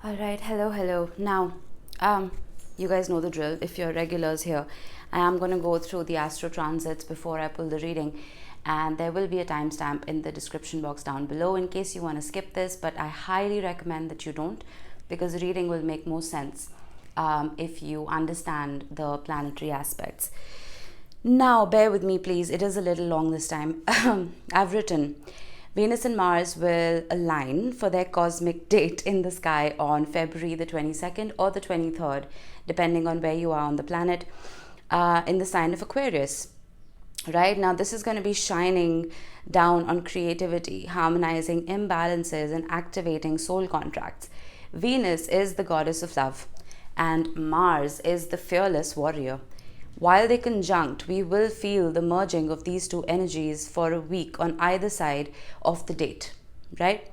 All right, hello. Now, you guys know the drill. If you're regulars here, I am going to go through the astro transits before I pull the reading, and there will be a timestamp in the description box down below in case you want to skip this. But I highly recommend that you don't, because the reading will make more sense if you understand the planetary aspects. Now, bear with me, please. It is a little long this time. I've written Venus and Mars will align for their cosmic date in the sky on February the 22nd or the 23rd, depending on where you are on the planet, in the sign of Aquarius. Right now, this is going to be shining down on creativity, harmonizing imbalances, and activating soul contracts. Venus is the goddess of love, and Mars is the fearless warrior. While they conjunct, we will feel the merging of these two energies for a week on either side of the date, right?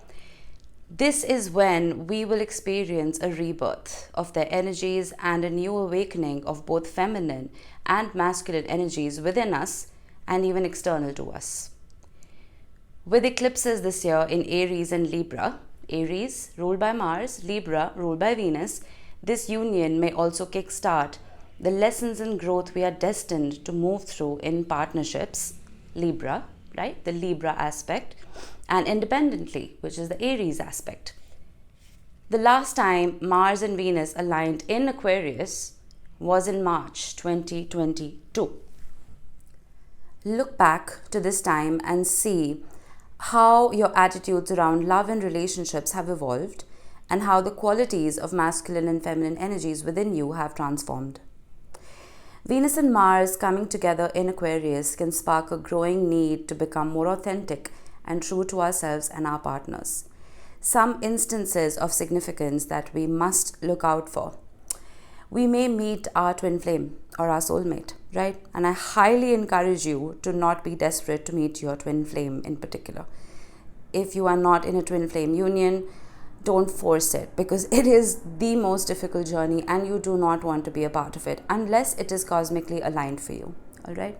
This is when we will experience a rebirth of their energies and a new awakening of both feminine and masculine energies within us and even external to us. With eclipses this year in Aries and Libra, Aries ruled by Mars, Libra ruled by Venus, this union may also kickstart the lessons and growth we are destined to move through in partnerships, Libra, right, the Libra aspect, and independently, which is the Aries aspect. The last time Mars and Venus aligned in Aquarius was in March 2022. Look back to this time and see how your attitudes around love and relationships have evolved and how the qualities of masculine and feminine energies within you have transformed. Venus and Mars coming together in Aquarius can spark a growing need to become more authentic and true to ourselves and our partners. Some instances of significance that we must look out for. We may meet our twin flame or our soulmate, right? And I highly encourage you to not be desperate to meet your twin flame in particular. If you are not in a twin flame union, don't force it, because it is the most difficult journey and you do not want to be a part of it unless it is cosmically aligned for you. All right.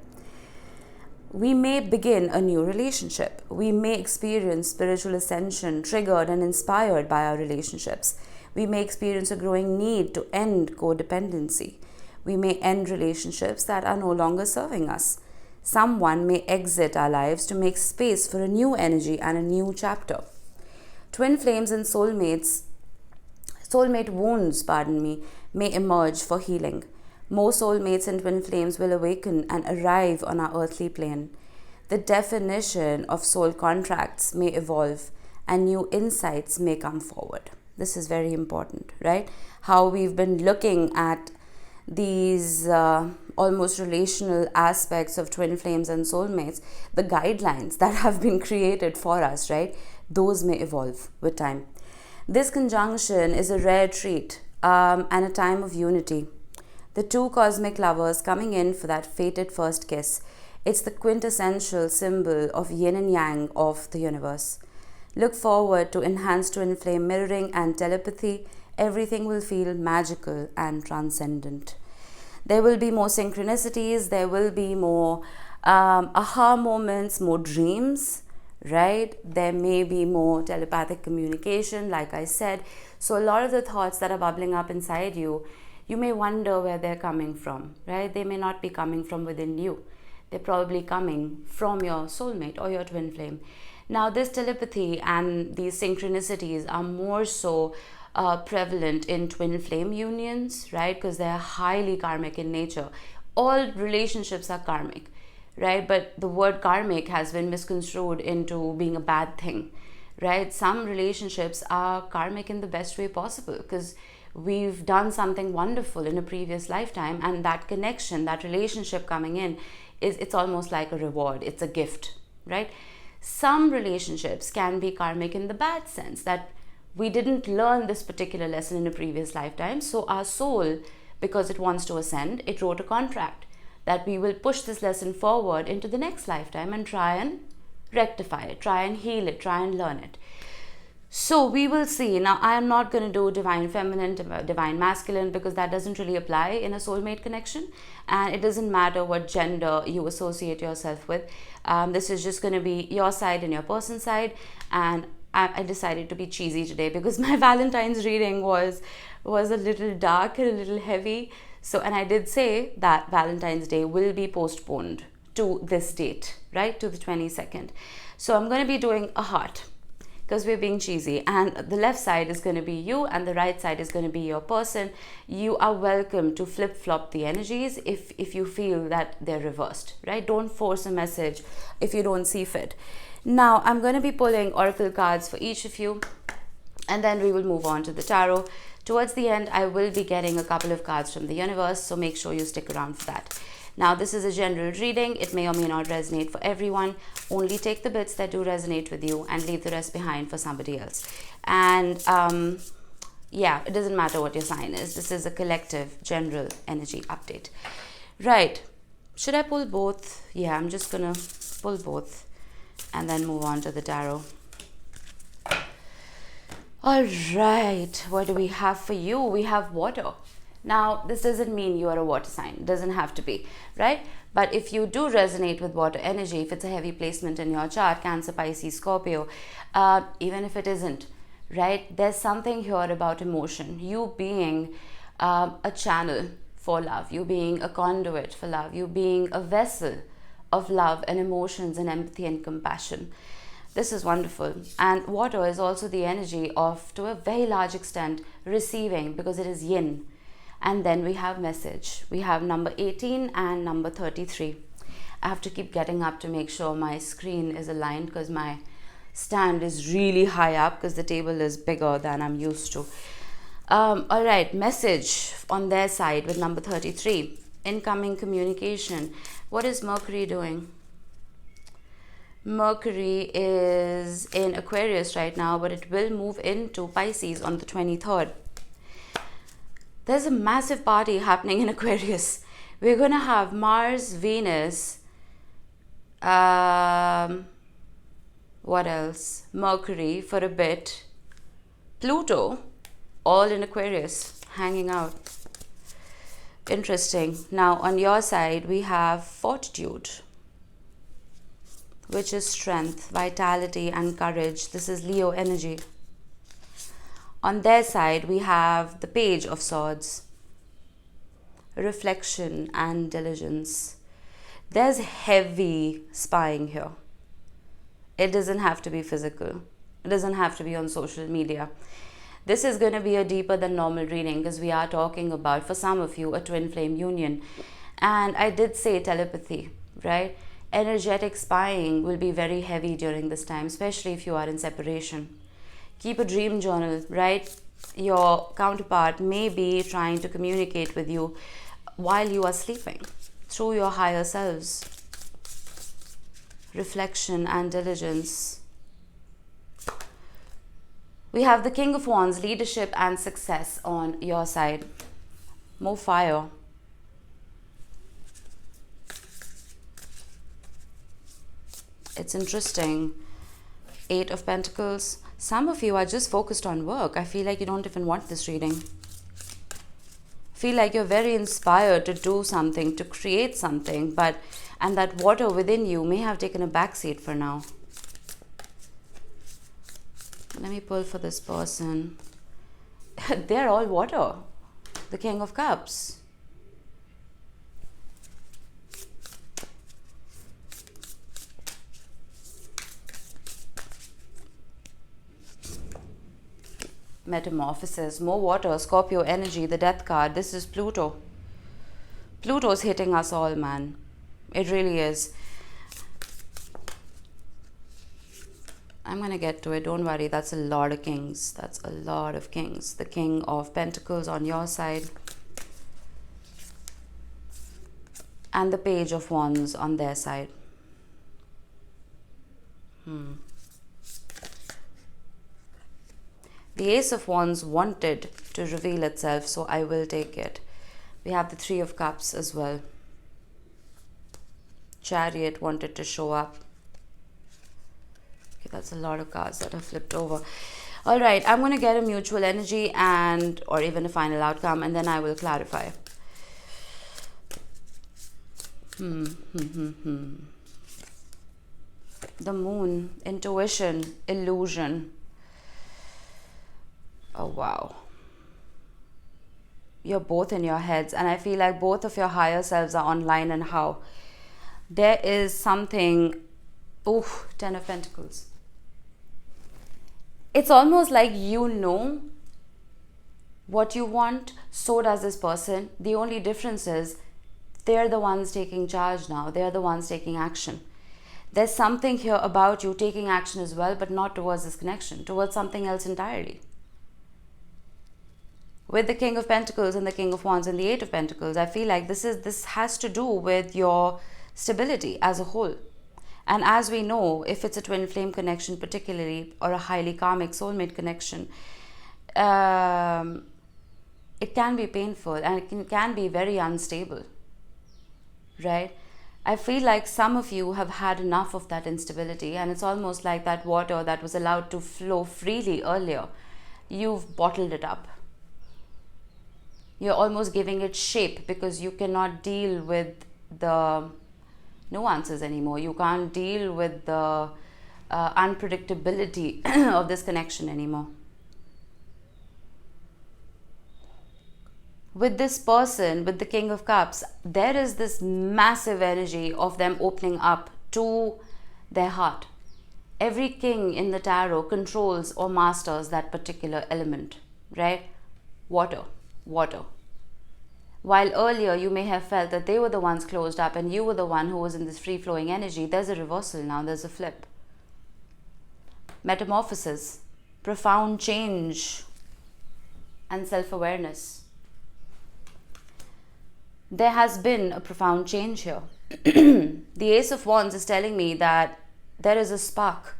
We may begin a new relationship. We may experience spiritual ascension triggered and inspired by our relationships. We may experience a growing need to end codependency. We may end relationships that are no longer serving us. Someone may exit our lives to make space for a new energy and a new chapter. Twin flames and soulmate wounds, may emerge for healing. More soulmates and twin flames will awaken and arrive on our earthly plane. The definition of soul contracts may evolve and new insights may come forward. This is very important, right? How we've been looking at these almost relational aspects of twin flames and soulmates, the guidelines that have been created for us, right? Those may evolve with time. This conjunction is a rare treat and a time of unity. The two cosmic lovers coming in for that fated first kiss. It's the quintessential symbol of yin and yang of the universe. Look forward to enhanced twin flame mirroring and telepathy. Everything will feel magical and transcendent. There will be more synchronicities. There will be more aha moments, more dreams, right? There may be more telepathic communication, like I said. So a lot of the thoughts that are bubbling up inside you, you may wonder where they're coming from, right? They may not be coming from within you. They're probably coming from your soulmate or your twin flame. Now, this telepathy and these synchronicities are more so prevalent in twin flame unions, right? Because they're highly karmic in nature. All relationships are karmic, right? But the word karmic has been misconstrued into being a bad thing, right? Some relationships are karmic in the best way possible because we've done something wonderful in a previous lifetime, and that connection, that relationship coming in, it's almost like a reward. It's a gift, right? Some relationships can be karmic in the bad sense, that we didn't learn this particular lesson in a previous lifetime. So our soul, because it wants to ascend, it wrote a contract that we will push this lesson forward into the next lifetime and try and rectify it, try and heal it, try and learn it. So we will see. Now, I am not going to do divine feminine, divine masculine, because that doesn't really apply in a soulmate connection. And it doesn't matter what gender you associate yourself with. This is just going to be your side and your person's side. And I decided to be cheesy today because my Valentine's reading was a little dark and a little heavy. So, and I did say that Valentine's Day will be postponed to this date, right, to the 22nd. So I'm going to be doing a heart because we're being cheesy, and the left side is going to be you and the right side is going to be your person. You are welcome to flip-flop the energies if you feel that they're reversed, right? Don't force a message if you don't see fit. Now I'm going to be pulling oracle cards for each of you, and then we will move on to the tarot. Towards the end, I will be getting a couple of cards from the universe, so make sure you stick around for that. Now, this is a general reading. It may or may not resonate for everyone. Only take the bits that do resonate with you and leave the rest behind for somebody else. And yeah, it doesn't matter what your sign is. This is a collective general energy update. Right. Should I pull both? Yeah, I'm just going to pull both and then move on to the tarot. All right. What do we have for you? We have water. Now, this doesn't mean you are a water sign. It doesn't have to be, right? But if you do resonate with water energy, if it's a heavy placement in your chart, Cancer, Pisces, Scorpio, even if it isn't, right? There's something here about emotion. You being a channel for love. You being a conduit for love. You being a vessel of love and emotions and empathy and compassion. This is wonderful. And water is also the energy of, to a very large extent, receiving, because it is yin. And then we have message. We have number 18 and number 33. I have to keep getting up to make sure my screen is aligned because my stand is really high up because the table is bigger than I'm used to. All right, message on their side with number 33. Incoming communication. What is Mercury doing? Mercury is in Aquarius right now, but it will move into Pisces on the 23rd. There's a massive party happening in Aquarius. We're going to have Mars, Venus, what else? Mercury for a bit, Pluto, all in Aquarius, hanging out. Interesting. Now, on your side, we have Fortitude, which is strength, vitality, and courage. This is Leo energy. On their side, we have the Page of Swords, reflection and diligence. There's heavy spying here. It doesn't have to be physical. It doesn't have to be on social media. This is going to be a deeper than normal reading because we are talking about, for some of you, a twin flame union. And I did say telepathy, right? Energetic spying will be very heavy during this time, especially if you are in separation. Keep a dream journal, right? Your counterpart may be trying to communicate with you while you are sleeping through your higher selves. Reflection and diligence. We have the King of Wands, leadership and success on your side. More fire. It's interesting. Eight of Pentacles. Some of you are just focused on work. I feel like you don't even want this reading. Feel like you're very inspired to do something, to create something, and that water within you may have taken a backseat for now. Let me pull for this person. They're all water. The King of Cups. Metamorphosis, more water, Scorpio energy, the Death card. This is Pluto. Pluto's hitting us all, man. It really is. I'm going to get to it. Don't worry. That's a lot of kings. That's a lot of kings. The King of Pentacles on your side. And the Page of Wands on their side. The Ace of Wands wanted to reveal itself, so I will take it. We have the Three of Cups as well. Chariot wanted to show up. Okay, that's a lot of cards that are flipped over. All right, I'm going to get a mutual energy or even a final outcome, and then I will clarify. The Moon, intuition, illusion. Oh, wow. You're both in your heads, and I feel like both of your higher selves are online. And how there is something. Oh, Ten of Pentacles. It's almost like you know what you want, so does this person. The only difference is they're the ones taking charge now. They're the ones taking action. There's something here about you taking action as well, but not towards this connection, towards something else entirely. With the King of Pentacles and the King of Wands and the Eight of Pentacles, I feel like this has to do with your stability as a whole. And as we know, if it's a twin flame connection particularly, or a highly karmic soulmate connection, it can be painful and it can be very unstable, right? I feel like some of you have had enough of that instability, and it's almost like that water that was allowed to flow freely earlier, you've bottled it up. You're almost giving it shape because you cannot deal with the nuances anymore. You can't deal with the unpredictability of this connection anymore. With this person, with the King of Cups, there is this massive energy of them opening up to their heart. Every king in the tarot controls or masters that particular element, right? Water. While earlier you may have felt that they were the ones closed up and you were the one who was in this free-flowing energy, there's a reversal now, there's a flip. Metamorphosis, profound change, and self-awareness. There has been a profound change here. The Ace of Wands is telling me that there is a spark.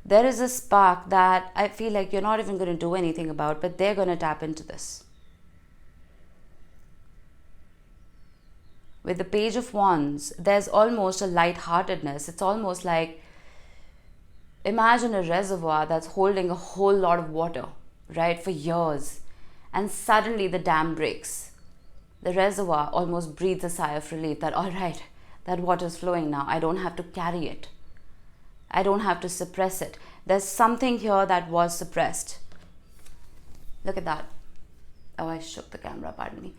There is a spark that I feel like you're not even going to do anything about, but they're going to tap into this. With the Page of Wands, there's almost a lightheartedness. It's almost like, imagine a reservoir that's holding a whole lot of water, right, for years. And suddenly the dam breaks. The reservoir almost breathes a sigh of relief that, all right, that water's flowing now. I don't have to carry it. I don't have to suppress it. There's something here that was suppressed. Look at that. Oh, I shook the camera, pardon me.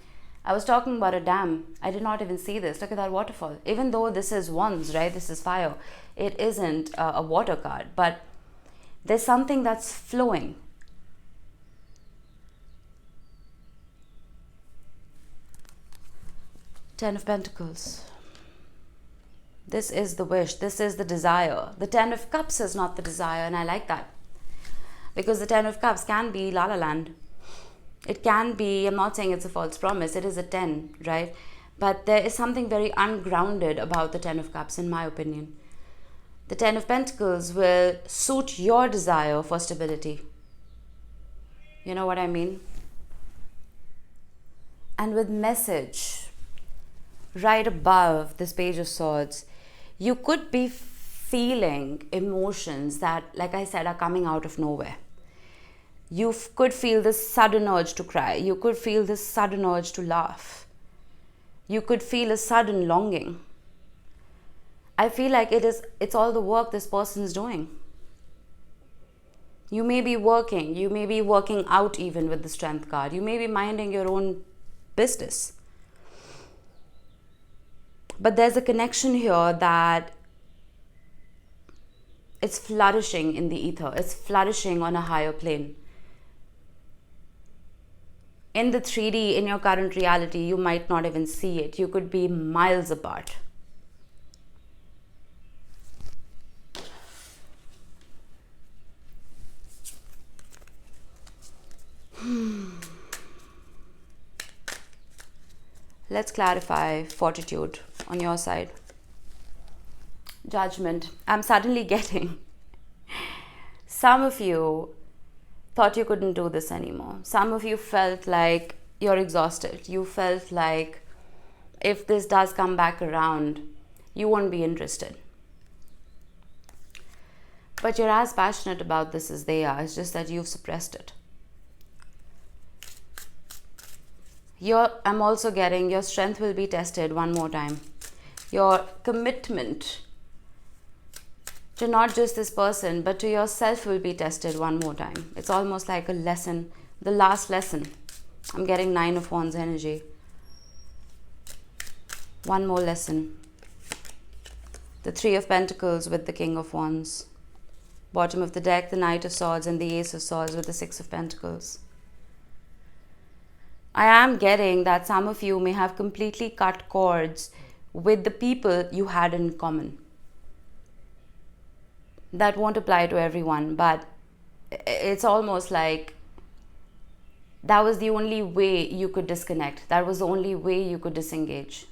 I was talking about a dam. I did not even see this. Look at that waterfall. Even though this is wands, right? This is fire. It isn't a water card, but there's something that's flowing. Ten of Pentacles. This is the wish. This is the desire. The Ten of Cups is not the desire, and I like that. Because the Ten of Cups can be La La Land. It can be, I'm not saying it's a false promise, it is a 10, right? But there is something very ungrounded about the Ten of Cups, in my opinion. The Ten of Pentacles will suit your desire for stability. You know what I mean? And with message, right above this Page of Swords, you could be feeling emotions that, like I said, are coming out of nowhere. You could feel this sudden urge to cry. You could feel this sudden urge to laugh. You could feel a sudden longing. I feel like it's all the work this person is doing. You may be working. You may be working out even with the Strength card. You may be minding your own business. But there's a connection here that it's flourishing in the ether. It's flourishing on a higher plane. In the 3D, in your current reality, you might not even see it. You could be miles apart. Let's clarify fortitude on your side. Judgment. I'm suddenly getting some of you thought you couldn't do this anymore. Some of you felt like you're exhausted. You felt like if this does come back around, you won't be interested. But you're as passionate about this as they are. It's just that you've suppressed it. I'm also getting your strength will be tested one more time. Your commitment to not just this person, but to yourself will be tested one more time. It's almost like a lesson, the last lesson. I'm getting 9 of Wands energy. One more lesson. The 3 of Pentacles with the King of Wands. Bottom of the deck, the Knight of Swords and the Ace of Swords with the 6 of Pentacles. I am getting that some of you may have completely cut cords with the people you had in common. That won't apply to everyone, but it's almost like that was the only way you could disconnect. That was the only way you could disengage.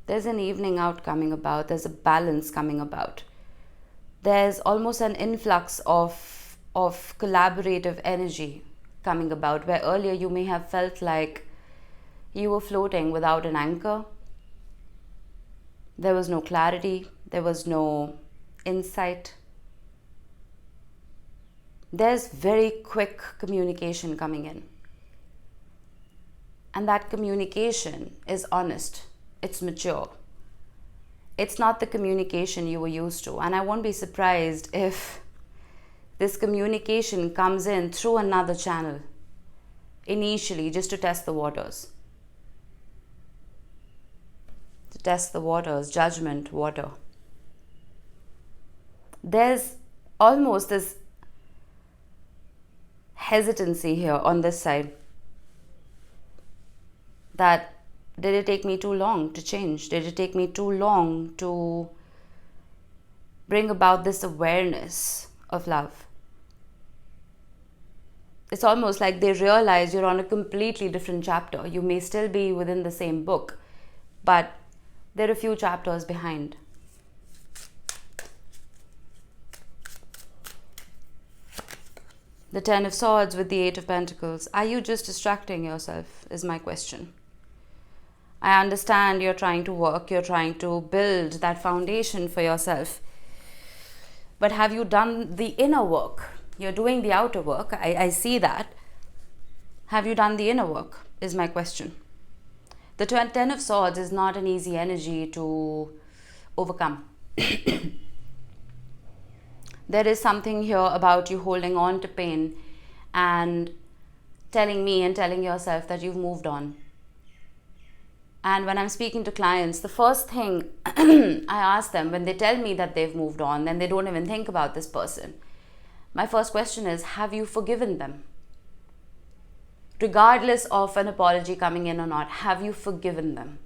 There's an evening out coming about. There's a balance coming about. There's almost an influx of collaborative energy coming about, where earlier you may have felt like you were floating without an anchor. There was no clarity. There was no insight. There's very quick communication coming in. And that communication is honest. It's mature. It's not the communication you were used to. And I won't be surprised if this communication comes in through another channel initially, just to test the waters. To test the waters, judgment, water. There's almost this hesitancy here on this side. That did it take me too long to change? Did it take me too long to bring about this awareness of love? It's almost like they realize you're on a completely different chapter. You may still be within the same book, but there are a few chapters behind. The 10 of Swords with the 8 of Pentacles. Are you just distracting yourself, is my question. I understand you're trying to work, you're trying to build that foundation for yourself. But have you done the inner work? You're doing the outer work. I see that. Have you done the inner work, is my question. The 10 of Swords is not an easy energy to overcome. There is something here about you holding on to pain and telling me and telling yourself that you've moved on. And when I'm speaking to clients, the first thing I ask them when they tell me that they've moved on, then they don't even think about this person. My first question is, have you forgiven them? Regardless of an apology coming in or not, have you forgiven them?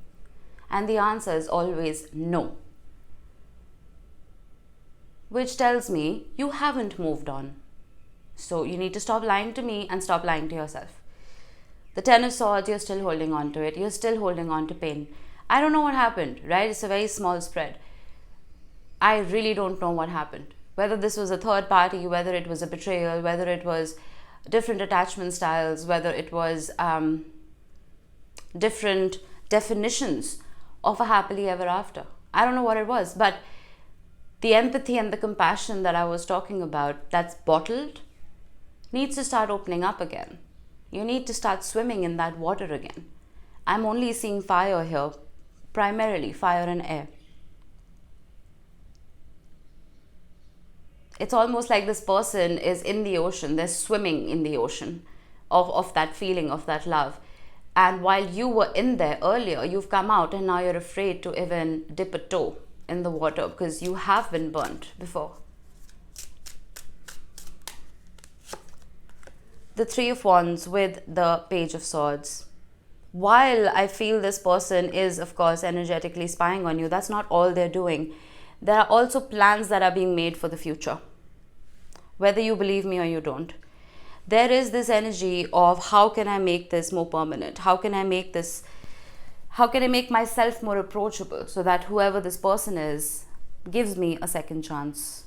And the answer is always no. Which tells me you haven't moved on. So you need to stop lying to me and stop lying to yourself. The 10 of Swords, you're still holding on to it. You're still holding on to pain. I don't know what happened, right? It's a very small spread. I really don't know what happened. Whether this was a third party, whether it was a betrayal, whether it was different attachment styles, whether it was different definitions of a happily ever after. I don't know what it was, but the empathy and the compassion that I was talking about that's bottled needs to start opening up again. You need to start swimming in that water again. I'm only seeing fire here, primarily fire and air. It's almost like this person is in the ocean. They're swimming in the ocean of that feeling, of that love. And while you were in there earlier, you've come out and now you're afraid to even dip a toe in the water because you have been burnt before. The 3 of Wands with the Page of Swords. While I feel this person is, of course, energetically spying on you, that's not all they're doing. There are also plans that are being made for the future. Whether you believe me or you don't. There is this energy of how can I make this more permanent? How can I make myself more approachable so that whoever this person is gives me a second chance?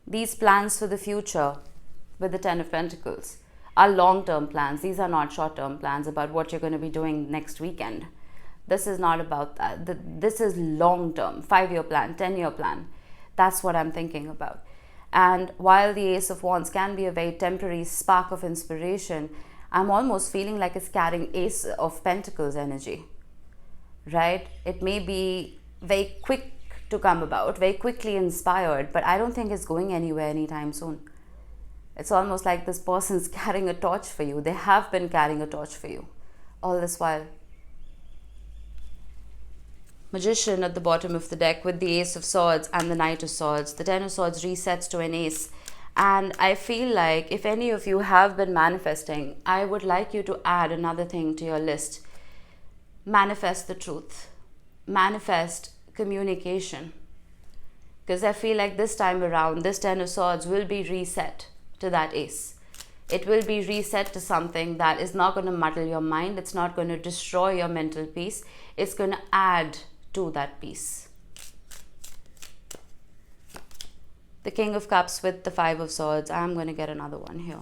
These plans for the future with the 10 of Pentacles are long-term plans. These are not short-term plans about what you're going to be doing next weekend. This is not about that. This is long-term, 5-year plan, 10-year plan. That's what I'm thinking about. And while the Ace of Wands can be a very temporary spark of inspiration, I'm almost feeling like it's carrying Ace of Pentacles energy, right? It may be very quick to come about, very quickly inspired, but I don't think it's going anywhere anytime soon. It's almost like this person's carrying a torch for you. They have been carrying a torch for you all this while. Magician at the bottom of the deck with the Ace of Swords and the Knight of Swords. The Ten of Swords resets to an Ace. And I feel like if any of you have been manifesting, I would like you to add another thing to your list. Manifest the truth. Manifest communication. Because I feel like this time around, this Ten of Swords will be reset to that Ace. It will be reset to something that is not going to muddle your mind. It's not going to destroy your mental peace. It's going to add to that peace. The King of Cups with the Five of Swords. I'm going to get another one here.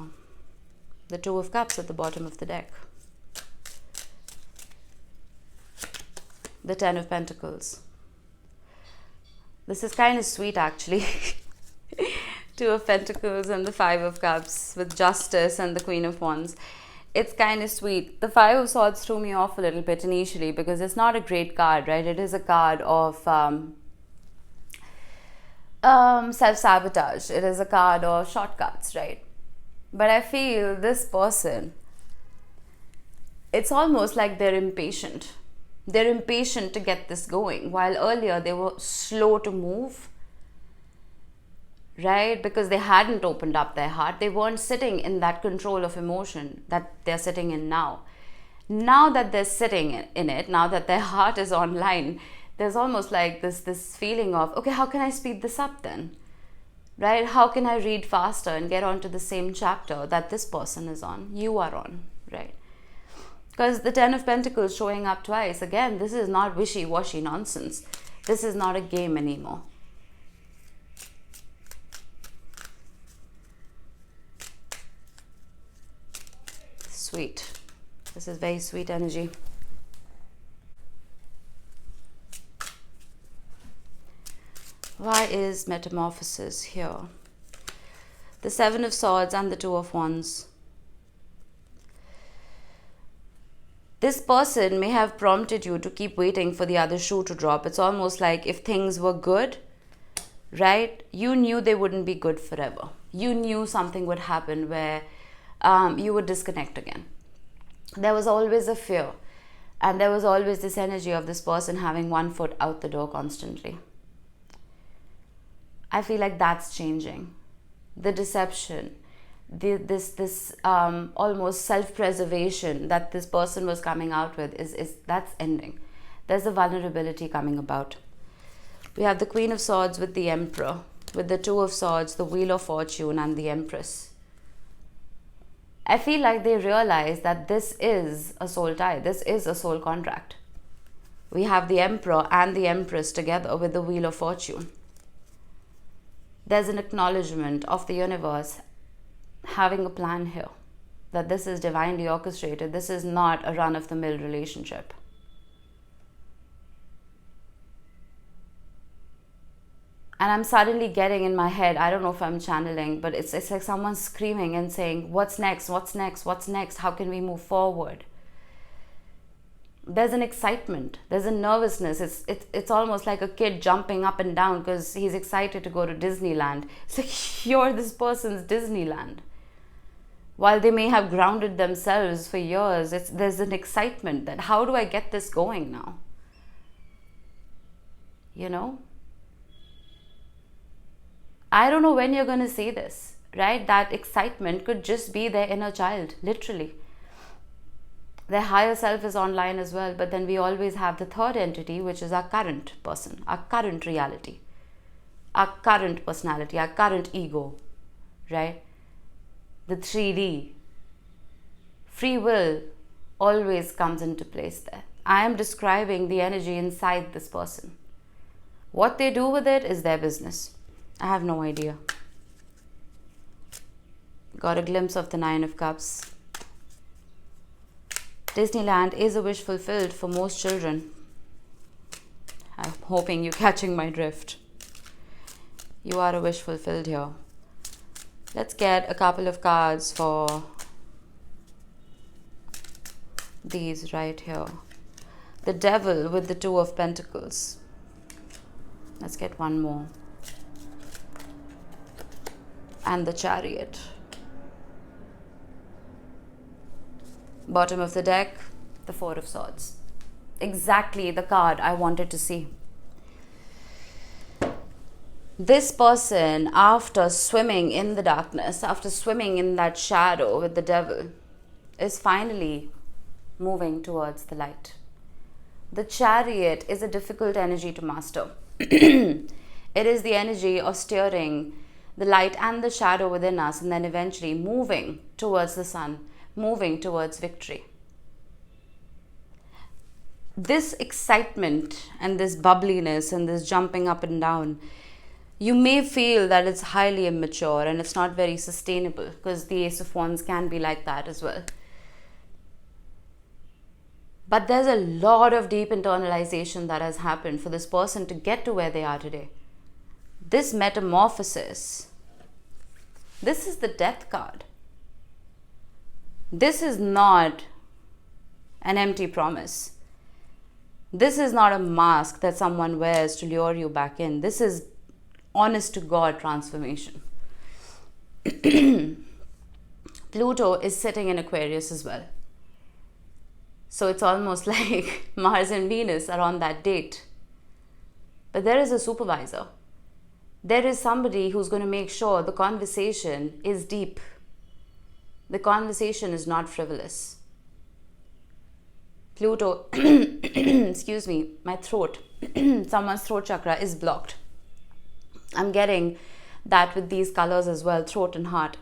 The Two of Cups at the bottom of the deck. The Ten of Pentacles. This is kind of sweet actually. Two of Pentacles and the Five of Cups with Justice and the Queen of Wands. It's kind of sweet. The Five of Swords threw me off a little bit initially because it's not a great card, right? It is a card of self-sabotage. It is a card of shortcuts, right? But I feel this person, it's almost like they're impatient. They're impatient to get this going, while earlier they were slow to move, right? Because they hadn't opened up their heart. They weren't sitting in that control of emotion that they're sitting in now. Now that they're sitting in it, now that their heart is online, there's almost like this feeling of, okay, how can I speed this up then? Right? How can I read faster and get onto the same chapter that this person is on, you are on, right? Because the Ten of Pentacles showing up twice, again, this is not wishy-washy nonsense. This is not a game anymore. Sweet. This is very sweet energy. Why is Metamorphosis here? The Seven of Swords and the Two of Wands. This person may have prompted you to keep waiting for the other shoe to drop. It's almost like if things were good, right? You knew they wouldn't be good forever. You knew something would happen where you would disconnect again. There was always a fear. And there was always this energy of this person having one foot out the door constantly. I feel like that's changing. The deception, this almost self-preservation that this person was coming out with, that's ending. There's a vulnerability coming about. We have the Queen of Swords with the Emperor, with the Two of Swords, the Wheel of Fortune, and the Empress. I feel like they realize that this is a soul tie. This is a soul contract. We have the Emperor and the Empress together with the Wheel of Fortune. There's an acknowledgement of the universe having a plan here, that this is divinely orchestrated. This is not a run-of-the-mill relationship. And I'm suddenly getting in my head, I don't know if I'm channeling, but it's like someone screaming and saying, what's next, what's next, what's next, how can we move forward? There's an excitement, there's a nervousness. It's almost like a kid jumping up and down because he's excited to go to Disneyland. It's like you're this person's Disneyland. While they may have grounded themselves for years, there's an excitement that how do I get this going now? You know? I don't know when you're going to say this, right? That excitement could just be their inner child, literally. Their higher self is online as well, but then we always have the third entity, which is our current person, our current reality, our current personality, our current ego, right? The 3D. Free will always comes into place there. I am describing the energy inside this person. What they do with it is their business. I have no idea. Got a glimpse of the Nine of Cups. Disneyland is a wish fulfilled for most children. I'm hoping you're catching my drift. You are a wish fulfilled here. Let's get a couple of cards for these right here. The Devil with the Two of Pentacles. Let's get one more. And the Chariot. Bottom of the deck, the Four of Swords. Exactly the card I wanted to see. This person, after swimming in the darkness, after swimming in that shadow with the devil, is finally moving towards the light. The Chariot is a difficult energy to master. It is the energy of steering the light and the shadow within us, and then eventually moving towards the sun, moving towards victory. This excitement and this bubbliness and this jumping up and down, you may feel that it's highly immature and it's not very sustainable, because the Ace of Wands can be like that as well. But there's a lot of deep internalization that has happened for this person to get to where they are today. This metamorphosis, this is the Death card. This is not an empty promise. This is not a mask that someone wears to lure you back in. This is honest to God transformation. Pluto is sitting in Aquarius as well. So it's almost like Mars and Venus are on that date. But there is a supervisor. There is somebody who's going to make sure the conversation is deep. The conversation is not frivolous. Pluto, excuse me, my throat, someone's throat chakra is blocked. I'm getting that with these colors as well, throat and heart.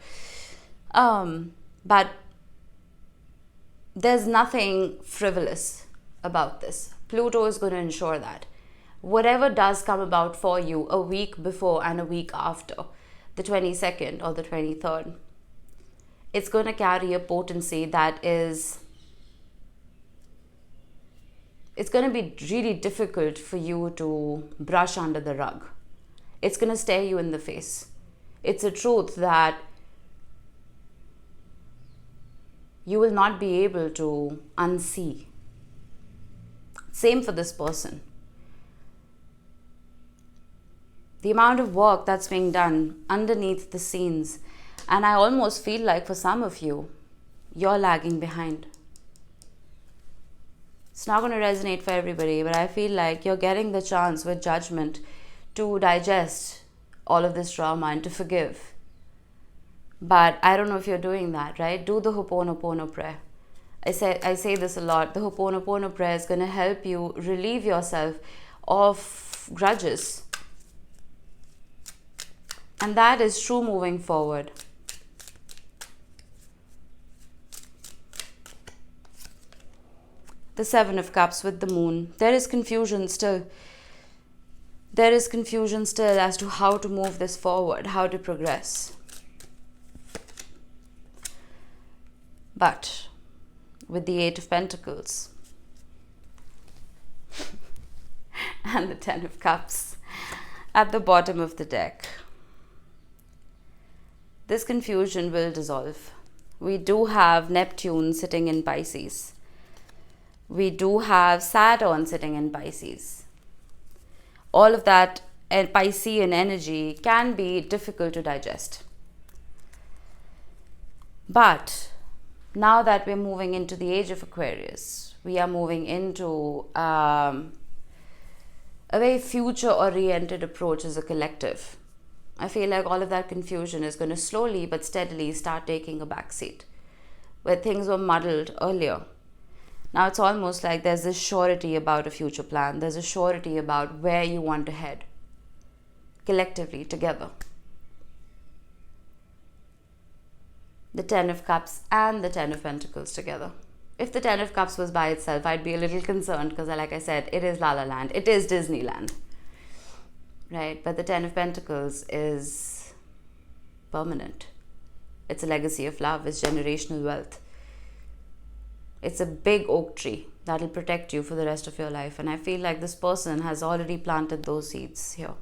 But there's nothing frivolous about this. Pluto is going to ensure that whatever does come about for you a week before and a week after, the 22nd or the 23rd, it's going to carry a potency that is, it's going to be really difficult for you to brush under the rug. It's going to stare you in the face. It's a truth that you will not be able to unsee. Same for this person. The amount of work that's being done underneath the scenes, and I almost feel like for some of you, you're lagging behind. It's not going to resonate for everybody, but I feel like you're getting the chance with Judgment to digest all of this drama and to forgive. But I don't know if you're doing that, right? Do the Ho'oponopono prayer. I say this a lot. The Ho'oponopono prayer is going to help you relieve yourself of grudges. And that is true moving forward. The Seven of Cups with the Moon. There is confusion still. There is confusion still as to how to move this forward, how to progress. But with the Eight of Pentacles and the Ten of Cups at the bottom of the deck, this confusion will dissolve. We do have Neptune sitting in Pisces. We do have Saturn sitting in Pisces. All of that Piscean energy can be difficult to digest. But now that we're moving into the age of Aquarius, we are moving into a very future-oriented approach as a collective. I feel like all of that confusion is going to slowly but steadily start taking a backseat. Where things were muddled earlier, now it's almost like there's this surety about a future plan. There's a surety about where you want to head collectively together. The Ten of Cups and the Ten of Pentacles together. If the Ten of Cups was by itself, I'd be a little concerned because, like I said, it is La La Land. It is Disneyland. Right? But the Ten of Pentacles is permanent. It's a legacy of love. It's generational wealth. It's a big oak tree that'll protect you for the rest of your life. And I feel like this person has already planted those seeds here.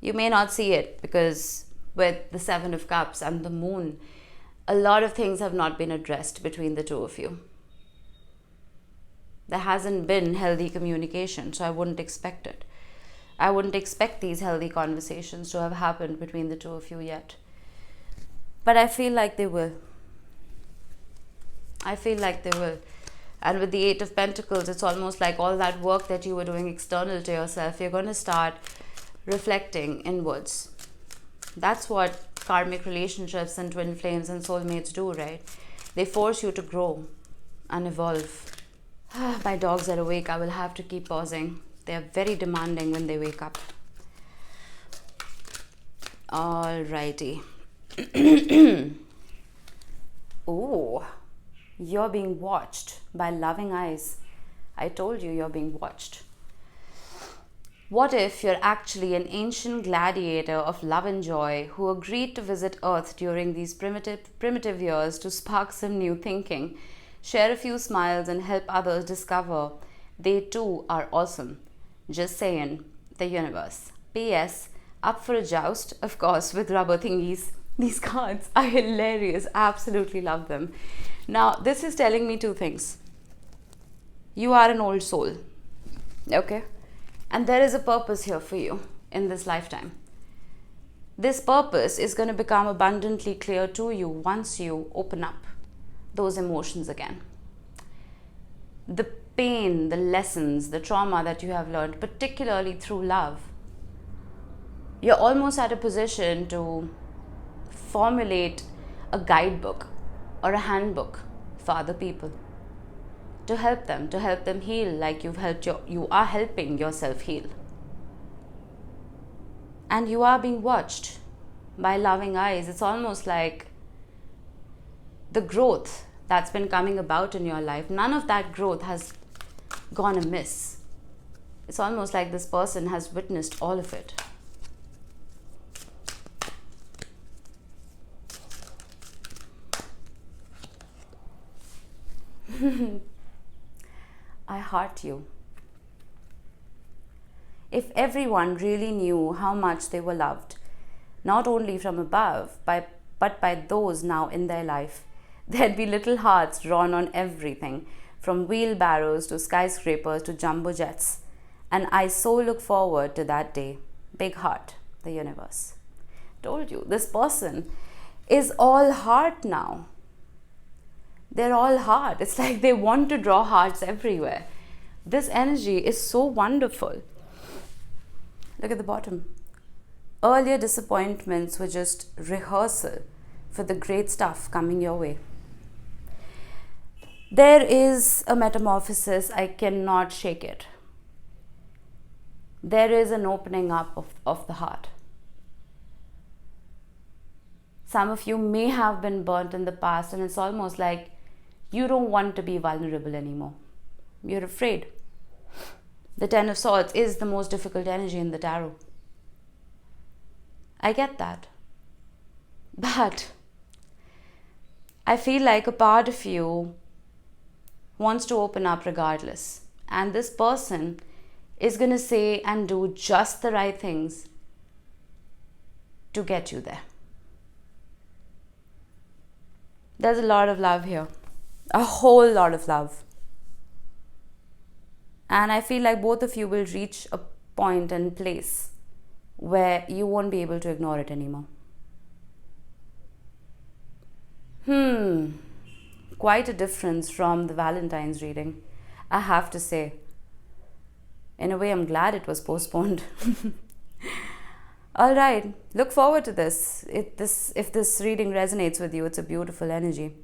You may not see it because with the Seven of Cups and the Moon, a lot of things have not been addressed between the two of you. There hasn't been healthy communication, so I wouldn't expect it. I wouldn't expect these healthy conversations to have happened between the two of you yet. But I feel like they will. I feel like they will. And with the Eight of Pentacles, it's almost like all that work that you were doing external to yourself, you're going to start reflecting inwards. That's what karmic relationships and twin flames and soulmates do, right? They force you to grow and evolve. My dogs are awake. I will have to keep pausing. They are very demanding when they wake up. Alrighty. Oh, you're being watched by loving eyes. I told you you're being watched. What if you're actually an ancient gladiator of love and joy who agreed to visit Earth during these primitive years to spark some new thinking, share a few smiles and help others discover they too are awesome? Just saying, the universe. P.S. Up for a joust, of course, with rubber thingies. These cards are hilarious. Absolutely love them. Now, this is telling me two things. You are an old soul. Okay? And there is a purpose here for you in this lifetime. This purpose is going to become abundantly clear to you once you open up those emotions again. The pain, the lessons, the trauma that you have learned, particularly through love, you're almost at a position to formulate a guidebook or a handbook for other people to help them heal like you are helping yourself heal. And you are being watched by loving eyes. It's almost like the growth that's been coming about in your life, none of that growth has gone amiss. It's almost like this person has witnessed all of it. I heart you. If everyone really knew how much they were loved, not only from above, but by those now in their life, there'd be little hearts drawn on everything, from wheelbarrows to skyscrapers to jumbo jets. And I so look forward to that day. Big heart, the universe. Told you, this person is all heart now. They're all heart. It's like they want to draw hearts everywhere. This energy is so wonderful. Look at the bottom. Earlier disappointments were just rehearsal for the great stuff coming your way. There is a metamorphosis. I cannot shake it. There is an opening up of the heart. Some of you may have been burnt in the past, and it's almost like you don't want to be vulnerable anymore. You're afraid. The Ten of Swords is the most difficult energy in the tarot. I get that. But I feel like a part of you wants to open up regardless. And this person is going to say and do just the right things to get you there. There's a lot of love here. A whole lot of love. And I feel like both of you will reach a point and place where you won't be able to ignore it anymore. Quite a difference from the Valentine's reading, I have to say. In a way, I'm glad it was postponed. All right, look forward to this. If this reading resonates with you, it's a beautiful energy.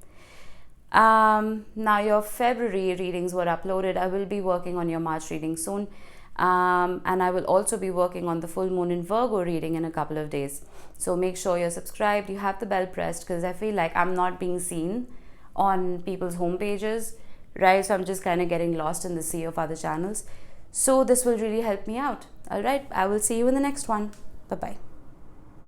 Now your February readings were uploaded. I will be working on your March reading soon. And I will also be working on the full moon in Virgo reading in a couple of days. So make sure you're subscribed, you have the bell pressed, because I feel like I'm not being seen on people's home pages, right? So I'm just kind of getting lost in the sea of other channels. So this will really help me out. All right, I will see you in the next one. Bye-bye.